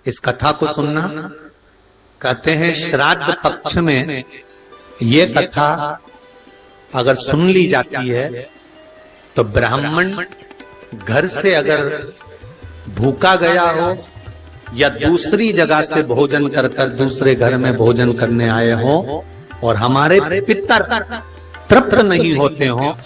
इस कथा को सुनना। कहते हैं श्राद्ध पक्ष में ये कथा अगर सुन ली जाती है तो ब्राह्मण घर से अगर भूखा गया हो या दूसरी जगह से भोजन कर कर दूसरे घर में भोजन करने आए हो और हमारे पितर तृप्त नहीं होते हो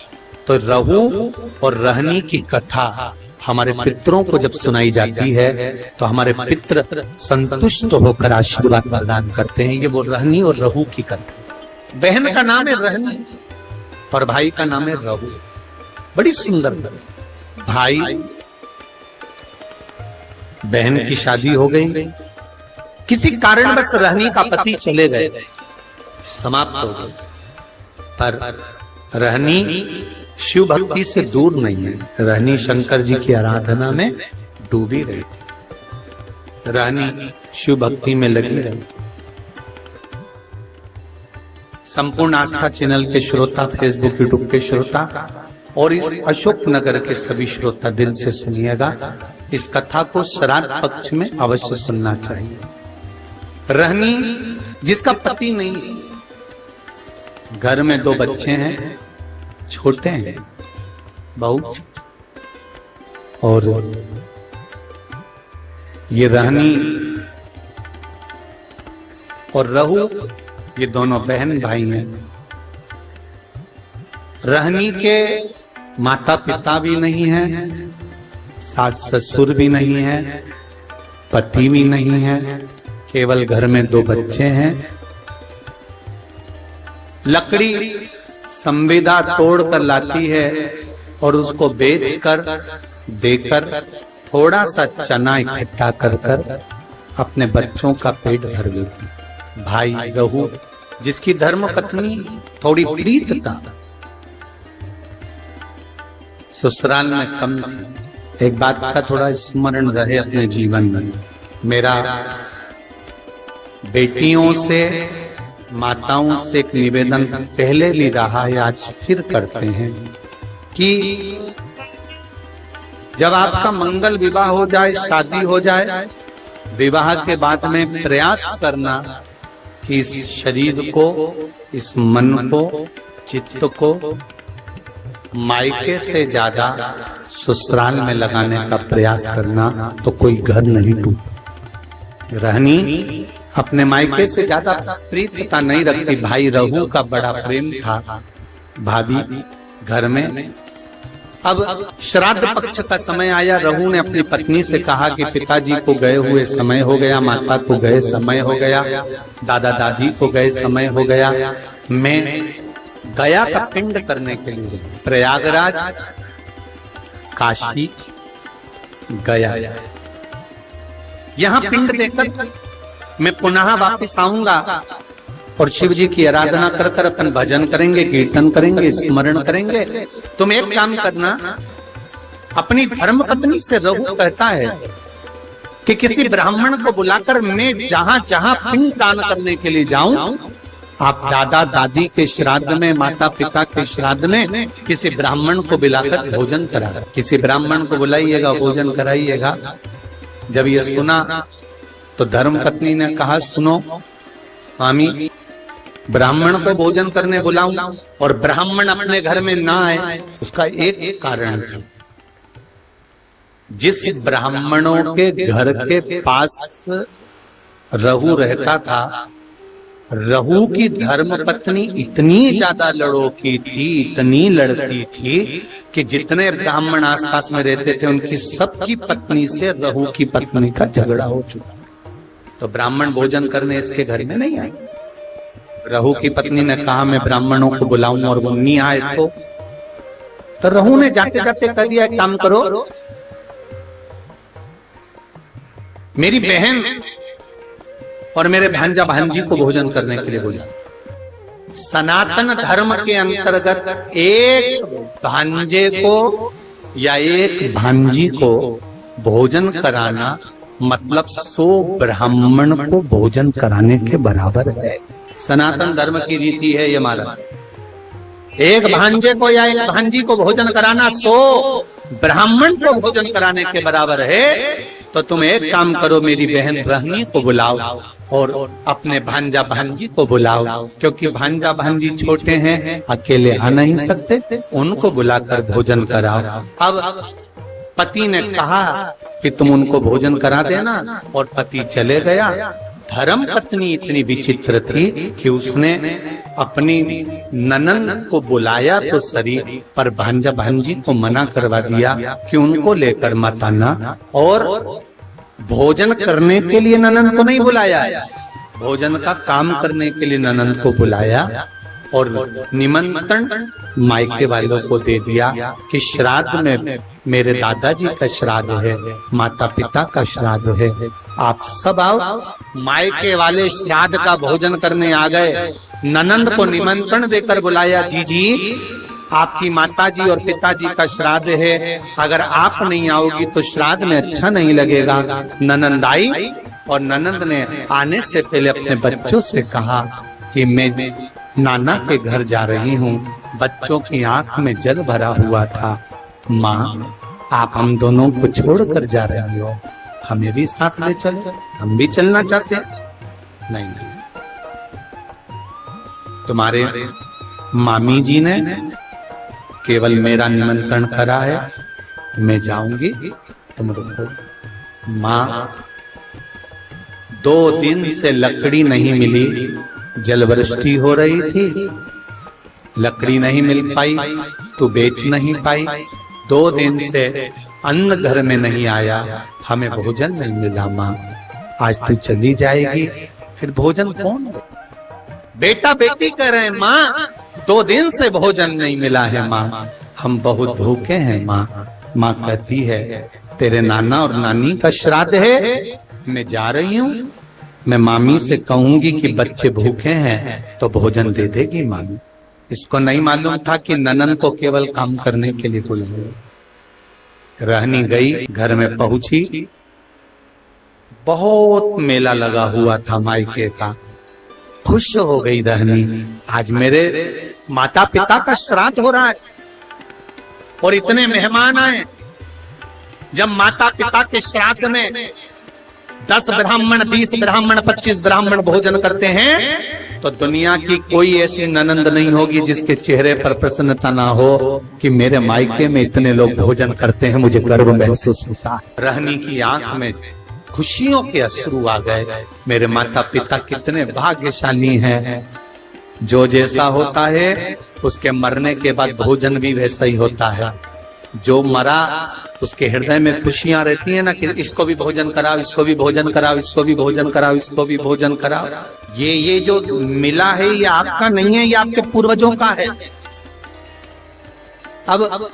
तो रहू और रहनी की कथा हमारे पितरों को जब सुनाई जाती है तो हमारे पितर संतुष्ट होकर आशीर्वाद प्रदान करते हैं। ये वो रहनी और रहू की कथा। बहन का नाम है रहनी और भाई का नाम है रहू। बड़ी सुंदर कथा। भाई बहन की शादी हो गई, किसी कारणवश रहनी का पति चले गए, समाप्त हो गए, पर रहनी शिव भक्ति से दूर नहीं है। रहनी शंकर जी की आराधना में डूबी रही थी, रहनी शिव भक्ति में लगी रही। संपूर्ण आस्था चैनल के श्रोता, फेसबुक यूट्यूब के श्रोता और इस अशोक नगर के सभी श्रोता दिल से सुनिएगा। इस कथा को श्राद्ध पक्ष में अवश्य सुनना चाहिए। रहनी जिसका पति नहीं, घर में 2 बच्चे हैं, छोटे हैं बहुत, और ये रहनी और रहू ये दोनों बहन भाई हैं। रहनी के माता पिता भी नहीं हैं, सास ससुर भी नहीं है, पति भी नहीं है, केवल घर में 2 बच्चे हैं। लकड़ी संविदा तोड़ कर लाती है और उसको बेचकर देकर थोड़ा सा चना इकट्ठा कर कर अपने बच्चों का पेट भर देती। भाई रहू जिसकी धर्म पत्नी थोड़ी प्रीत था, ससुराल में कम थी। एक बात का थोड़ा स्मरण रहे अपने जीवन में। मेरा बेटियों से, माताओं से एक निवेदन पहले भी रहा है, आज फिर करते हैं कि जब आपका मंगल विवाह हो जाए, शादी हो जाए, विवाह के बाद में प्रयास करना कि इस शरीर को, इस मन को, चित्त को मायके से ज्यादा ससुराल में लगाने का प्रयास करना, तो कोई घर नहीं टूटे। रहनी अपने मायके से ज्यादा प्रीतता नहीं रखती। भाई रहू का बड़ा प्रेम था भाभी घर में। अब श्राद्ध पक्ष का समय आया, रहू ने अपनी पत्नी से कहा कि पिताजी को गए हुए समय हो गया, माता को गए समय हो गया, दादा दादी को गए समय हो गया, मैं गया का पिंड करने के लिए प्रयागराज, काशी गया, यहाँ पिंड देकर मैं पुनः वापस आऊंगा और शिव जी की आराधना कर कर अपन भजन करेंगे, कीर्तन करेंगे, स्मरण करेंगे। तुम एक काम करना, अपनी धर्म पत्नी से रहू कहता है कि किसी ब्राह्मण को बुलाकर मैं जहां जहां पिंड दान करने के लिए जाऊं, आप दादा दादी के श्राद्ध में, माता पिता के श्राद्ध में किसी ब्राह्मण को बुलाकर भोजन करा, किसी ब्राह्मण को बुलाइएगा, भोजन कराइएगा। जब ये सुना तो धर्म पत्नी ने कहा, सुनो स्वामी, ब्राह्मण को भोजन करने बुलाऊं और ब्राह्मण अपने घर में ना आए, उसका एक कारण था। जिस ब्राह्मणों के घर के पास रहू रहता था, रहू की धर्म पत्नी इतनी ज्यादा लड़ोकी थी, इतनी लड़ती थी कि जितने ब्राह्मण आसपास में रहते थे उनकी सबकी पत्नी से रहू की पत्नी का झगड़ा हो चुका। तो ब्राह्मण भोजन करने इसके घर में नहीं आए। रहू की पत्नी ने कहा मैं ब्राह्मणों को बुलाऊं और वो नहीं आए तो रहू ने जाते जाते कह दिया, एक काम करो, मेरी बहन और मेरे भांजा भांजी को भोजन करने के लिए बोला। सनातन धर्म के अंतर्गत एक भांजे को या एक भांजी को भोजन कराना मतलब 100 ब्राह्मण को भोजन कराने के बराबर है। सनातन धर्म की रीति है ये महाराज। एक भांजे को या एक भांजी को भोजन कराना 100 ब्राह्मण को भोजन कराने के बराबर है। तो तुम एक काम करो, मेरी बहन रहनी को बुलाओ और अपने भांजा भांजी को बुलाओ, क्योंकि भांजा भांजी छोटे हैं, अकेले आ नहीं सकते, उनको बुलाकर भोजन कराओ। अब पति ने कहा कि तुम उनको भोजन करा देना, और पति चले गया। धर्म पत्नी इतनी विचित्र थी कि उसने अपनी ननंद को बुलाया तो सरी, पर भांजा भांजी को मना करवा दिया कि उनको लेकर मत आना, और भोजन करने के लिए ननंद को नहीं बुलाया, भोजन का काम करने के लिए ननंद को बुलाया, और निमंत्रण मायके वालों को दे दिया कि श्राद्ध में मेरे दादाजी का श्राद्ध है, माता पिता का श्राद्ध है, आप सब आओ। मायके वाले श्राद्ध का भोजन करने आ गए। ननंद को निमंत्रण देकर बुलाया, जी आपकी माताजी और पिताजी का श्राद्ध है, अगर आप नहीं आओगी तो श्राद्ध में अच्छा नहीं लगेगा। ननंद आई, और ननंद ने आने से पहले अपने बच्चों से कहा कि मैं नाना के घर जा रही हूँ। बच्चों की आंख में जल भरा हुआ था। माँ, आप हम दोनों को छोड़कर जा रही हो, हमें भी साथ ले चलो, हम भी चलना चाहते हैं। नहीं, तुम्हारे मामी जी ने केवल मेरा निमंत्रण करा है, मैं जाऊंगी, तुम रुको। माँ, 2 दिन से लकड़ी नहीं मिली, जलवृष्टि हो रही थी, लकड़ी नहीं मिल पाई तो बेच नहीं पाई। 2 दिन से अन्न घर में नहीं आया, हमें भोजन नहीं मिला। माँ, आज तो चली जाएगी, फिर भोजन कौन दे? बेटा बेटी कह रहे हैं, माँ 2 दिन से भोजन नहीं मिला है, माँ हम बहुत भूखे हैं। माँ कहती है, तेरे नाना और नानी का श्राद्ध है, मैं जा रही हूँ, मैं मामी से कहूंगी कि बच्चे भूखे हैं तो भोजन दे देगी मामी। इसको नहीं मालूम था कि ननन को केवल काम करने के लिए बुलाया। रहनी गई, घर में पहुंची, बहुत मेला लगा हुआ था मायके का। खुश हो गई रहनी, आज मेरे माता पिता का श्राद्ध हो रहा है और इतने मेहमान आए। जब माता पिता के श्राद्ध में 10 ब्राह्मण, 20 ब्राह्मण, 25 ब्राह्मण भोजन करते हैं तो दुनिया की कोई ऐसी ननंद नहीं होगी जिसके चेहरे पर प्रसन्नता ना हो कि मेरे मायके में इतने लोग भोजन करते हैं, मुझे गर्व महसूस होता। रहनी की आंख में खुशियों के अश्रु आ गए। मेरे माता पिता कितने भाग्यशाली हैं। जो जैसा होता है उसके मरने के बाद भोजन भी वैसा ही होता है। जो मरा उसके हृदय में खुशियां रहती है ना कि इसको भी भोजन कराओ, इसको भी भोजन कराओ, इसको भी भोजन कराओ, इसको भी भोजन कराओ। ये जो मिला है ये आपका नहीं है, ये आपके पूर्वजों का है। अब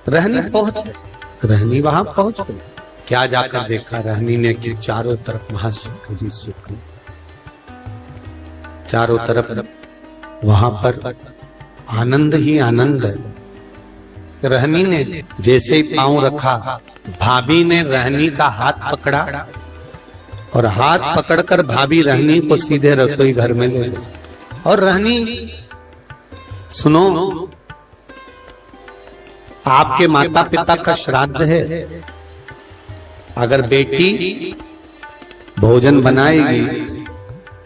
रहनी पहुंच गई, रहनी वहां पहुंच गई। क्या जाकर देखा रहनी ने कि चारों तरफ महासुख ही सुख, चारों तरफ वहां पर आनंद ही आनंद है। रहनी ने जैसे ही पांव रखा, भाभी ने रहनी का हाथ पकड़ा और हाथ पकड़कर भाभी रहनी को सीधे रसोई घर में ले गई। और रहनी, सुनो, आपके माता पिता का श्राद्ध है, अगर बेटी भोजन बनाएगी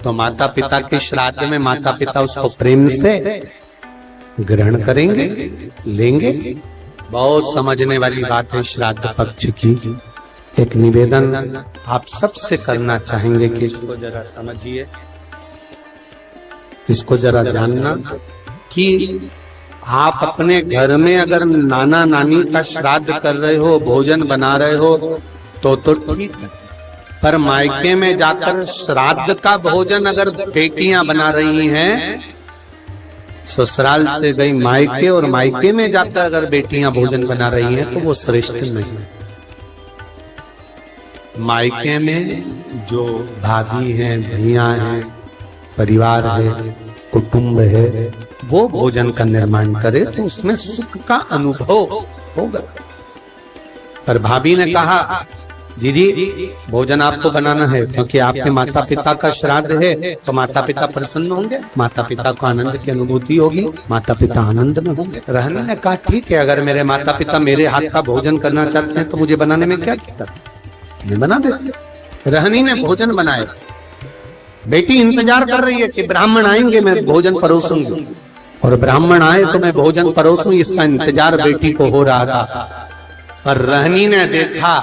तो माता पिता के श्राद्ध में माता पिता उसको प्रेम से ग्रहण करेंगे, लेंगे। बहुत समझने वाली बात है श्राद्ध पक्ष की। एक निवेदन आप सबसे करना चाहेंगे कि इसको जरा समझिए, इसको जरा जानना कि आप अपने घर में अगर नाना नानी का श्राद्ध कर रहे हो, भोजन बना रहे हो तो ठीक है, पर मायके में जाकर श्राद्ध का भोजन अगर बेटियां बना रही हैं, ससुराल से गई मायके और मायके में जाकर अगर बेटियां भोजन बना रही हैं तो वो श्रेष्ठ नहीं। मायके में जो भाभी हैं, भैया हैं, परिवार है, कुटुंब है, वो भोजन का निर्माण करे तो उसमें सुख का अनुभव होगा। पर भाभी ने कहा जी भोजन आपको बनाना है क्योंकि आपके माता पिता का श्राद्ध है, तो माता पिता प्रसन्न होंगे, माता पिता को आनंद की अनुभूति होगी, माता पिता आनंद में होंगे। रहनी ने कहा ठीक है, अगर मेरे माता पिता मेरे हाथ का भोजन करना चाहते हैं तो मुझे बनाने में क्या दिक्कत, मैं बना देती। रहनी ने भोजन बनाया। बेटी इंतजार कर रही है कि ब्राह्मण आएंगे, मैं भोजन परोसूंगी, और ब्राह्मण आए तो मैं भोजन परोसूं, इसका इंतजार बेटी को हो रहा था। पर रहनी ने देखा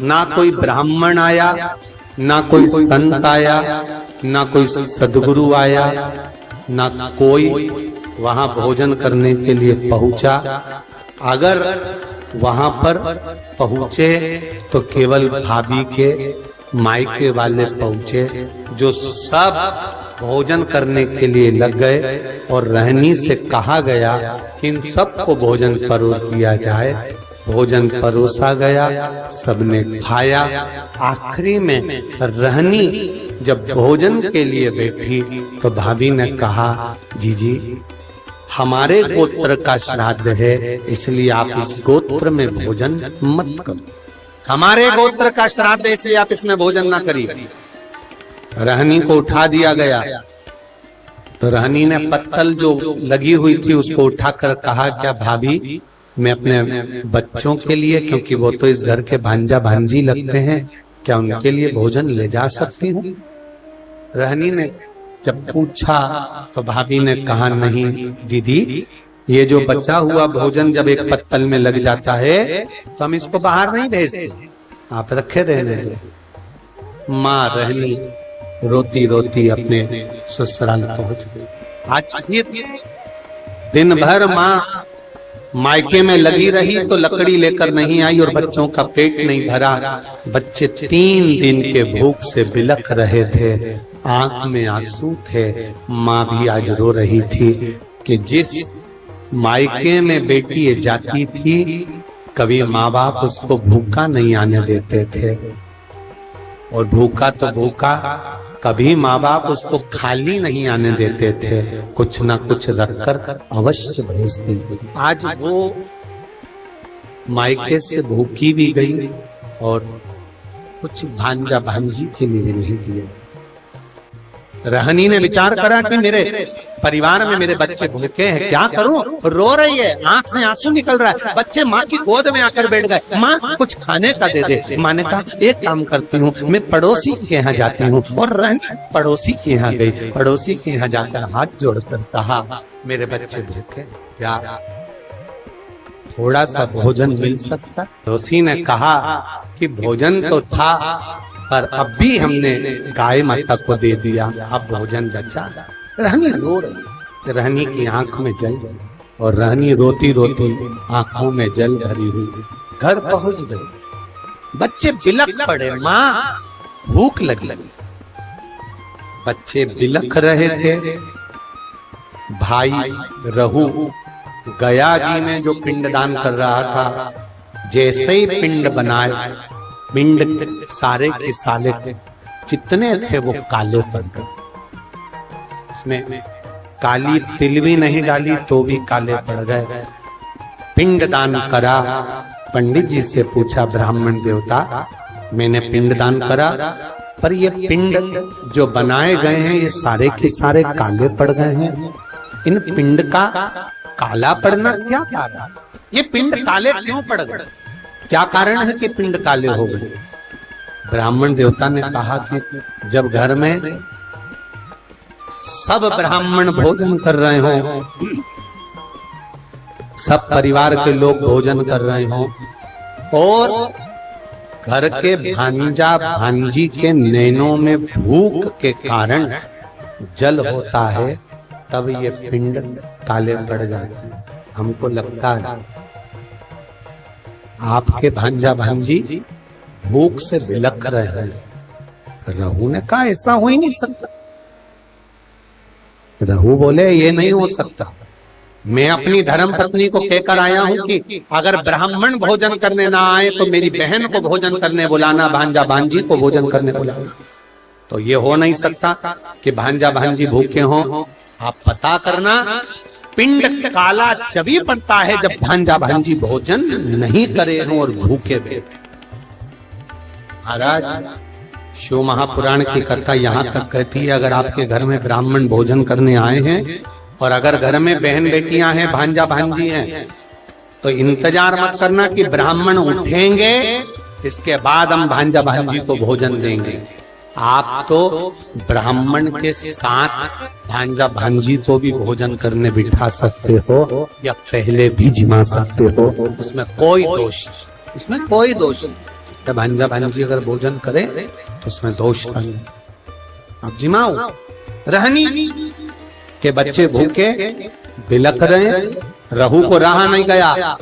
ना कोई ब्राह्मण आया, ना कोई संत आया, ना कोई सदगुरु आया, ना कोई वहां भोजन करने के लिए पहुंचा। अगर वहां पर पहुंचे तो केवल भाभी के मायके वाले पहुंचे, जो सब भोजन करने के लिए लग गए, और रहनी से कहा गया कि इन सबको भोजन परोस दिया जाए। भोजन परोसा गया, सबने खाया। आखिरी में रहनी जब भोजन के लिए बैठी तो भाभी ने कहा, जीजी हमारे गोत्र का श्राद्ध है, इसलिए आप इस गोत्र में भोजन मत करो। हमारे गोत्र का श्राद्ध है इसलिए आप इसमें भोजन ना करिए। रहनी को उठा दिया गया तो रहनी ने पत्तल जो लगी हुई थी उसको उठाकर कहा, क्या भाभी मैं अपने बच्चों के लिए, क्योंकि वो तो इस घर के भांजा भांजी लगते हैं, क्या उनके लिए भोजन ले जा सकती हूँ? रहनी ने जब पूछा तो भाभी ने कहा, नहीं दीदी, ये जो बचा हुआ भोजन जब एक पत्तल में लग जाता है तो हम इसको बाहर नहीं भेजते, आप रखे रहने दो। माँ रहनी रोती रोती अपने ससुराल पहुंच गई। आज फिर दिन भर माँ मायके में लगी रही तो लकड़ी लेकर नहीं आई और बच्चों का पेट नहीं भरा। बच्चे 3 दिन के भूख से बिलख रहे थे, आंख में आंसू थे। माँ भी आज रो रही थी कि जिस मायके में बेटी जाती थी, कभी माँ बाप उसको भूखा नहीं आने देते थे, और भूखा तो भूखा, कभी माँ बाप उसको खाली नहीं आने देते थे, कुछ ना कुछ रखकर अवश्य भेजते थे। आज वो मायके से भूखी भी गई और कुछ भांजा भांजी के लिए भी नहीं दिए। रहनी ने विचार करा कि मेरे परिवार में मेरे बच्चे भूखे हैं, क्या करूं? रो रही है, आंख से आंसू निकल रहा है, बच्चे माँ की गोद में आकर बैठ गए। माँ कुछ खाने का दे दे। माँ ने कहा एक काम करती हूँ, मैं पड़ोसी के यहाँ जाती हूँ। और रहनी पड़ोसी के यहाँ गई। पड़ोसी के यहाँ जाकर हाथ जोड़कर कहा, मेरे बच्चे भूखे, क्या थोड़ा सा भोजन मिल सकता? पड़ोसी ने कहा कि भोजन तो था, पर अब भी हमने गाय माता को दे दिया, अब भोजन बचा। रहनी रो रही, रहनी की आंख में जल, और रहनी रोती रोती आंखों में जल भरी हुई घर पहुंच गई। बच्चे बिलख पड़े, माँ भूख लगी। बच्चे बिलख रहे थे। भाई रहू गया जी ने जो पिंडदान कर रहा था, जैसे ही पिंड बनाए, पिंड सारे के साले जितने थे वो काले पड़ गए। उसमें काली तिल भी नहीं डाली तो भी काले पड़ गए। पिंड दान करा। पंडित जी से पूछा, ब्राह्मण देवता मैंने पिंड दान करा, पर ये पिंड जो बनाए गए हैं ये सारे के सारे काले पड़ गए हैं, इन पिंड का काला पड़ना क्या कारण? ये पिंड काले क्यों पड़ गए? क्या कारण है कि पिंड काले हो गए? ब्राह्मण देवता ने कहा कि जब घर में सब ब्राह्मण भोजन कर रहे हो, सब परिवार के लोग भोजन कर रहे हो, और घर के भांजा भांजी के नैनों में भूख के कारण जल होता है, तब ये पिंड काले पड़ जाते हैं। हमको लगता है आपके भांजा भांजी भूख से बिलख रहे हैं। रहू ने कहा ऐसा हो ही नहीं सकता। रहू बोले ये नहीं हो सकता, मैं अपनी धर्म पत्नी को कहकर आया हूं कि अगर ब्राह्मण भोजन करने ना आए तो मेरी बहन को भोजन करने बुलाना, भांजा भांजी को भोजन करने बुलाना। तो ये हो नहीं सकता कि भांजा भांजी भूखे हों। आप पता करना, पिंड काला जभी पड़ता है जब भांजा भांजी भोजन नहीं करे हों और भूखे बैठे। महाराज शिव महापुराण की कथा यहाँ तक कहती है, अगर आपके घर में ब्राह्मण भोजन करने आए हैं और अगर घर में बहन बेटियां हैं, भांजा भांजी हैं, तो इंतजार मत करना कि ब्राह्मण उठेंगे इसके बाद हम भांजा भांजी को भोजन देंगे। आप तो ब्राह्मण के साथ भांजा भांजी को भी भोजन करने बिठा सकते हो या पहले भी जिमा सकते हो, उसमें कोई दोष, उसमें कोई दोष नहीं। भांजा भांजी अगर भोजन करे तो उसमें दोष नहीं। आप जिमाओ। रहनी के बच्चे भूखे बिलक रहे, रहू को रहा नहीं गया,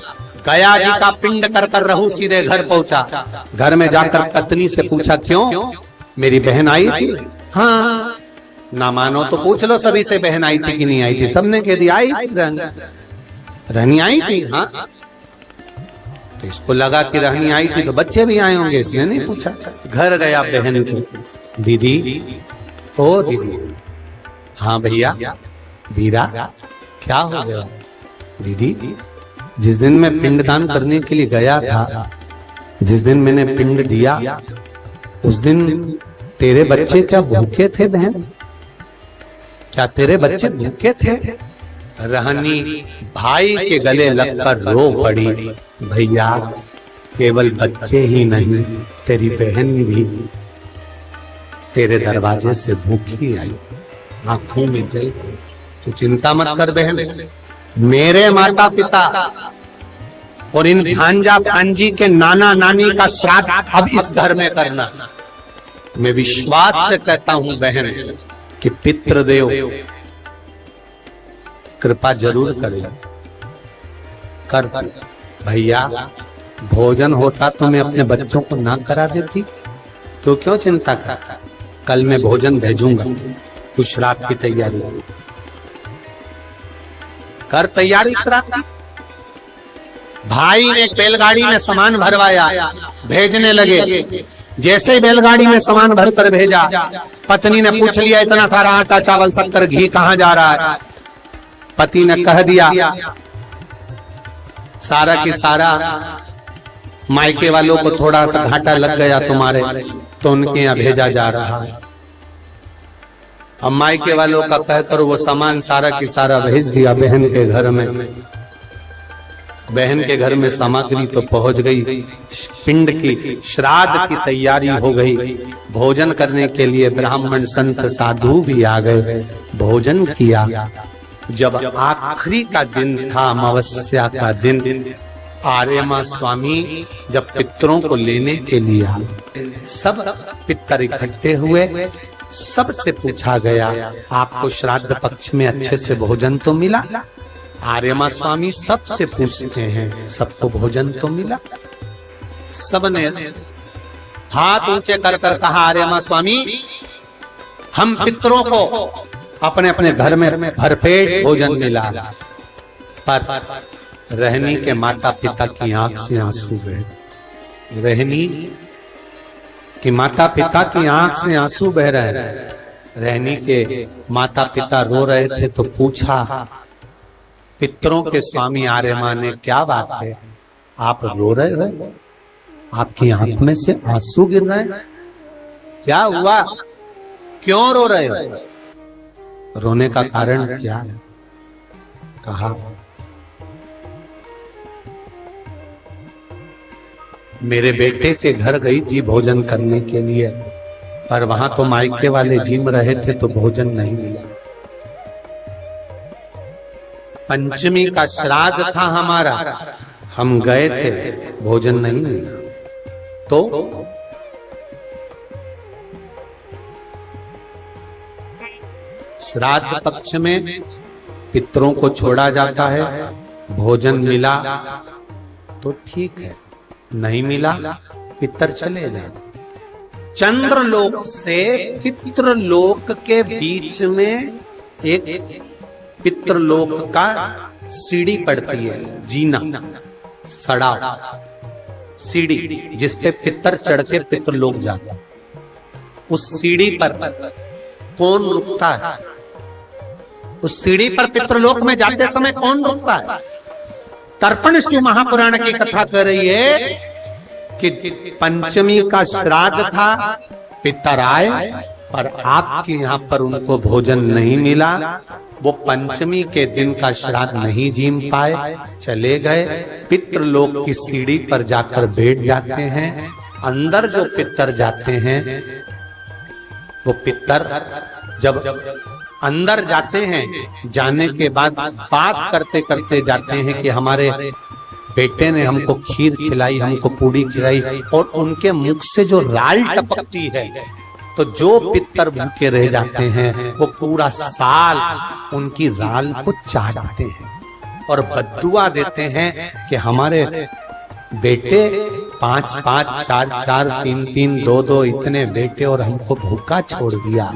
गया जी का पिंड कर कर रहू सीधे घर पहुंचा। घर में जाकर पत्नी से पूछा, क्यों मेरी बहन आई थी? हाँ। ना मानो तो पूछ लो सभी से, बहन आई थी कि नहीं आई थी? सबने कह दिया आई थी, रहनी आई थी। हाँ, तो इसको लगा कि रहनी आई थी तो बच्चे भी आए होंगे, इसने नहीं पूछा। घर गया बहन को, दीदी ओ दीदी। हाँ भैया वीरा क्या हो गया? दीदी जिस दिन मैं पिंडदान करने के लिए गया था, जिस दिन मैंने पिंड दिया, उस दिन तेरे बच्चे क्या भूखे थे बहन? क्या तेरे बच्चे भूखे थे? रहनी भाई के गले लगकर रो पड़ी, भैया केवल बच्चे ही नहीं तेरी बहन भी तेरे दरवाजे से भूखी आई, आंखों में जल। तू चिंता मत कर बहन, मेरे माता पिता और इन भांजा भांजी के नाना नानी का श्राद्ध अब इस घर में करना। मैं विश्वास से कहता हूं बहन कि पितृदेव कृपा जरूर करेगा। कर भैया भोजन होता तो मैं अपने बच्चों को ना करा देती, तो क्यों चिंता करता? कल मैं भोजन भेजूंगा, तू श्राद्ध की तैयारी कर। तैयारी श्राद्ध की। भाई ने बैलगाड़ी में सामान भरवाया, भेजने लगे। जैसे ही बैलगाड़ी में सामान भर कर भेजा, पत्नी ने पूछ लिया इतना सारा आटा चावल शक्कर घी कहाँ जा रहा है? पति ने कह दिया सारा की सारा मायके वालों को थोड़ा सा घाटा लग गया तुम्हारे, तो उनके यहाँ भेजा जा रहा है। अब मायके वालों का कहकर वो सामान सारा की सारा भेज दिया बहन के घर में। बहन के घर में सामग्री तो पहुंच गई, पिंड की श्राद्ध की तैयारी हो गई। भोजन करने के लिए ब्राह्मण संत साधु भी आ गए, भोजन किया। जब आखिरी का दिन था, अमावस्या का दिन, आर्यमा स्वामी जब पितरों को लेने के लिए आए, सब पितर इकट्ठे हुए। सबसे पूछा गया आपको श्राद्ध पक्ष में अच्छे से भोजन तो मिला? आर्यमा स्वामी सबसे पूछते हैं, सबको भोजन तो मिला? सबने हाथ ऊंचे कर कर कहा, आर्यमा स्वामी हम पितरों को अपने अपने घर में भरपेट भोजन मिला। पर रहनी के माता पिता की आंख से आंसू बहे। रहनी कि माता पिता की आंख से आंसू बह रहे हैं। रहनी के माता पिता रो रहे थे तो पूछा, पितरों के स्वामी आर्यमा ने, क्या बात है आप रो रहे हो? आपकी आंख में से आंसू गिर रहे हैं, क्या हुआ? क्यों रो रहे हो? रोने का कारण क्या है? कहा मेरे बेटे के घर गई थी भोजन करने के लिए, पर वहां तो मायके वाले जिम रहे थे तो भोजन नहीं मिला। पंचमी का श्राद्ध था हमारा, हम गए थे, भोजन नहीं मिला। तो श्राद्ध पक्ष में पितरों को छोड़ा जाता है, भोजन मिला तो ठीक है, नहीं मिला पितर चले जाते। चंद्रलोक से पितृलोक के बीच में एक पितृलोक का सीढ़ी पड़ती है, जीना सड़ा सीढ़ी जिसपे पितर चढ़ के पितृलोक जाता। उस सीढ़ी पर कौन रुकता है? उस सीढ़ी पर पितृलोक में जाते समय कौन रुकता है? तर्पण शिव महापुराण की कथा कर रही है कि पंचमी का श्राद्ध था, पितर आए पर आपके यहाँ पर उनको भोजन नहीं मिला, वो पंचमी के दिन का श्राद्ध नहीं जीम पाए, चले गए। पितृलोक की सीढ़ी पर जाकर बैठ जाते हैं। अंदर जो पितर जाते हैं, वो पितर जब अंदर जाते हैं, जाने के बाद बात करते करते जाते हैं कि हमारे बेटे ने हमको खीर खिलाई, हमको पूड़ी खिलाई, और उनके मुख से जो राल टपकती है, तो जो पितर भूखे रह जाते हैं वो पूरा साल उनकी राल को चाटते हैं और बद्दुआ देते हैं कि हमारे बेटे 5-5, 4-4, 3-3, 2-2 इतने बेटे और हमको भूखा छोड़ दिया।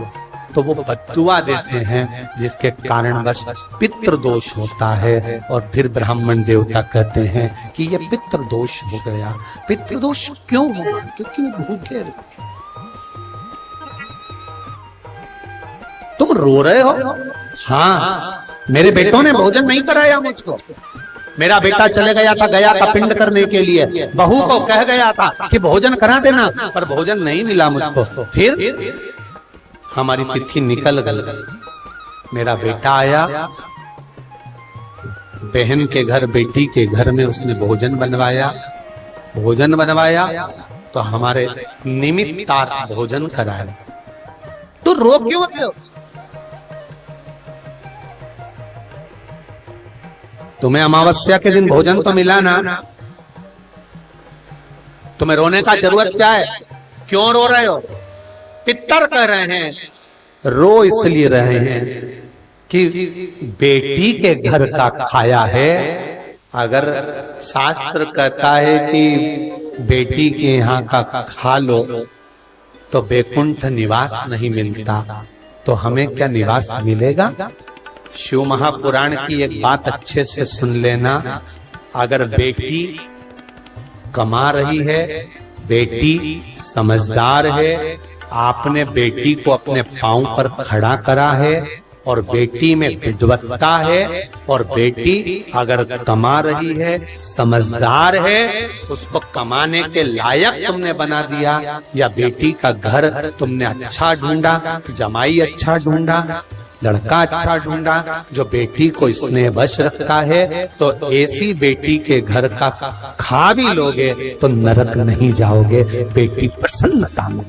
तो वो बद्दुआ देते हैं, जिसके कारणवश पितृदोष होता है। और फिर ब्राह्मण देवता कहते हैं कि ये पितृदोष हो गया। पितृदोष क्यों हुआ? क्योंकि वो भूखे रहे। तुम रो रहे हो? हाँ, मेरे बेटों ने भोजन नहीं कराया मुझको। मेरा बेटा चले गया था पिंड करने के लिए, बहू को कह गया था कि भोजन करा देना, पर भोजन नहीं मिला मुझको। फिर हमारी तिथि निकल गई। मेरा बेटा आया, बहन के घर, बेटी के घर में उसने भोजन बनवाया तो हमारे निमित्तार्थ भोजन कराया। तो रो क्यों रहे हो? तुम्हें अमावस्या के दिन भोजन तो मिला ना, तुम्हें रोने का जरूरत क्या है? क्यों रो रहे हो? पितर कह रहे हैं, रो इसलिए रहे हैं कि बेटी के घर का खाया है। अगर शास्त्र कहता है कि बेटी के यहाँ का खा लो तो बैकुंठ निवास नहीं मिलता, तो हमें क्या निवास मिलेगा? शिव महापुराण की एक बात अच्छे से सुन लेना। अगर बेटी कमा रही है, बेटी समझदार है, आपने बेटी को अपने पांव पर खड़ा करा है और बेटी में विद्वत्ता है, और बेटी अगर कमा रही है, समझदार है, उसको कमाने के लायक तुमने बना दिया, या बेटी का घर तुमने अच्छा ढूंढा, जमाई अच्छा ढूंढा, लड़का अच्छा ढूंढा जो बेटी को इसने वश रखता है, तो ऐसी बेटी के घर का खा भी लोगे तो नरक नहीं जाओगे। बेटी प्रसन्नता में,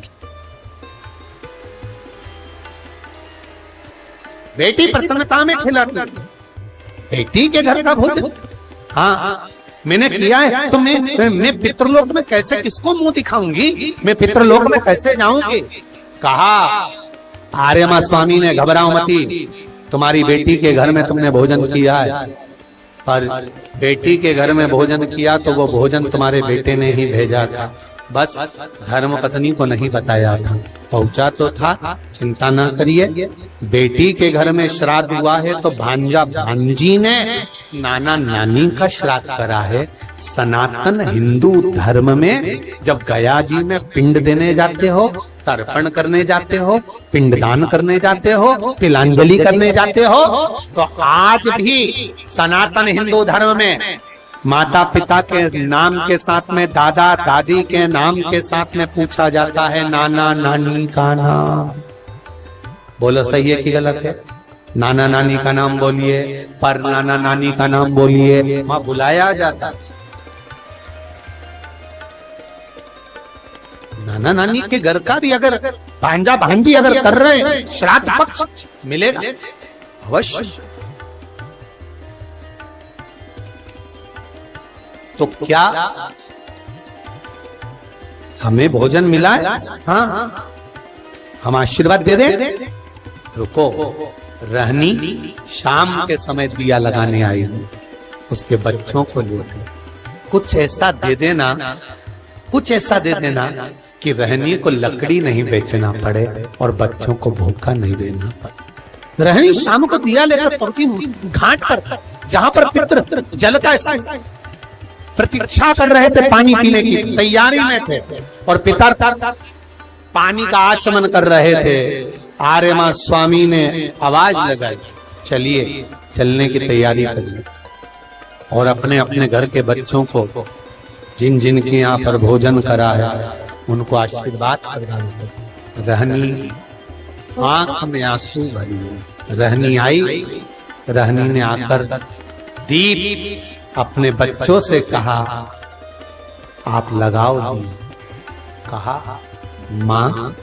बेटी प्रसन्नता में खिलाती, बेटी के घर का भोजन। हाँ, मैंने किया है, तो मैं पितृलोक में कैसे किसको मुंह दिखाऊंगी? मैं पितृलोक में कैसे जाऊंगी? कहा आर्यमा स्वामी ने, घबराओ मती, तुम्हारी बेटी के घर में तुमने भोजन किया है, पर बेटी के घर में भोजन किया तो वो भोजन तुम्हारे बेटे ने ही भेजा था, बस धर्म पत्नी को नहीं बताया था। पहुंचा तो था, चिंता ना करिए। बेटी के घर में श्राद्ध हुआ है तो भांजा भांजी ने नाना नानी का श्राद्ध करा है। सनातन हिंदू धर्म में जब गया जी में पिंड देने जाते हो, तर्पण करने जाते हो, पिंडदान करने जाते हो, तिलांजलि करने जाते हो, तो आज भी सनातन हिंदू धर्म में माता पिता के नाम के साथ में दादा दादी के नाम के साथ में पूछा जाता है नाना नानी का नाम। बोलो सही है कि गलत है? नाना नानी का नाम बोलिए, पर नाना नानी का नाम बोलिए, वहां बुलाया जाता। नाना नानी के घर का भी अगर भांजा भांजी अगर कर रहे हैं, श्राद्ध पक्ष मिलेगा अवश्य। तो क्या हमें भोजन मिला है? हाँ, हम आशीर्वाद दे दें। रुको, रहनी शाम के समय दिया लगाने आई हूं, उसके बच्चों को ले कुछ ऐसा दे देना, कुछ ऐसा दे देना कि रहनी को लकड़ी नहीं बेचना पड़े और बच्चों को भूखा नहीं देना पड़े। रहनी शाम को दिया लेकर पहुंची घाट पर, जहां पर पितृ जल का प्रतीक्षा कर रहे थे, पानी पीने की तैयारी में थे, और पिता पानी का आचमन कर रहे थे। आर्यमा स्वामी ने आवाज लगाई, चलिए चलने की तैयारी करिए, और अपने अपने घर के बच्चों को जिन जिन के यहाँ पर भोजन करा है उनको आशीर्वाद प्रदान करो। रहनी आंख में आंसू भरी। रहनी आई, रहनी ने आकर दीप अपने बच्चों से कहा आप लगाओ दीप। कहा माँ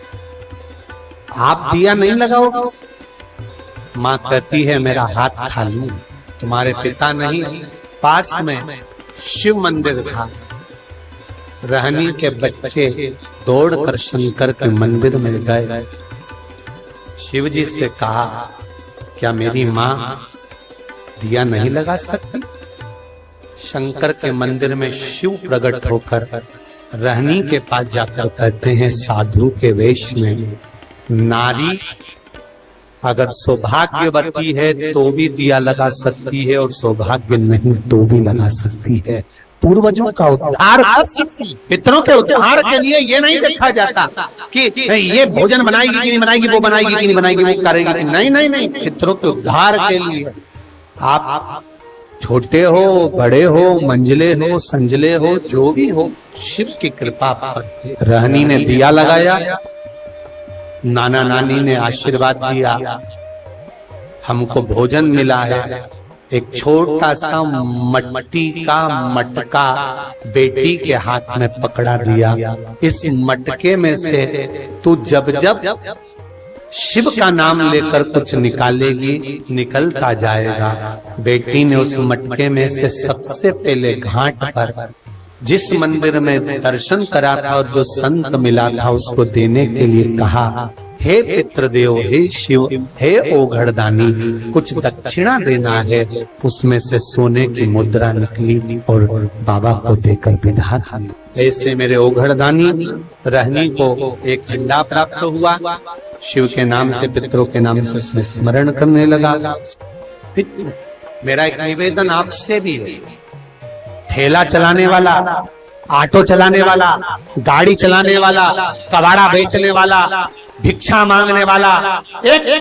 आप दिया नहीं लगाओगे? माँ कहती है मेरा हाथ खाली, तुम्हारे पिता नहीं, पास में शिव मंदिर था। रहनी के बच्चे दौड़कर शंकर के मंदिर में गए। शिव जी से कहा क्या मेरी माँ दिया नहीं लगा सकती? शंकर के मंदिर में शिव प्रकट होकर रहनी के पास जाकर कहते हैं साधु के वेश में, नारी अगर सौभाग्यवती है तो भी दिया लगा सकती है और सौभाग्य नहीं तो भी लगा सकती है। पूर्वजों का उद्धार कर सकती, पितरों के उद्धार के लिए ये नहीं देखा जाता कि ये भोजन बनाएगी कि नहीं बनाएगी, वो बनाएगी कि नहीं बनाएगी, वो करेगी कि नहीं। नहीं नहीं, पितरों के उद्धार के लिए आप छोटे हो, बड़े हो, मंझले हो, संजले हो, जो भी हो, शिव की कृपा पर। रहनी ने दिया लगाया, नाना नानी ने आशीर्वाद दिया, हमको भोजन मिला है। एक छोटा सा मट्टी का मटका बेटी के हाथ में पकड़ा दिया। इस मटके में से तू जब जब शिव का नाम लेकर कुछ निकालेगी, निकलता जाएगा। बेटी ने उस मटके में से सबसे पहले घाट पर जिस मंदिर में दर्शन करा था और जो संत मिला था उसको देने के लिए कहा, हे पितृदेव, हे शिव, हे ओघड़दानी, कुछ दक्षिणा देना है। उसमें से सोने की मुद्रा निकली और बाबा को देकर विदा की। ऐसे मेरे ओघड़दानी रहनी को एक झंडा प्राप्त हुआ। शिव के नाम से, पितरों के नाम से उसमें स्मरण करने लगा। मेरा एक निवेदन आपसे भी है, ठेला चलाने वाला, ऑटो चलाने वाला, गाड़ी चलाने वाला, कबाड़ा बेचने वाला, भिक्षा मांगने वाला, एक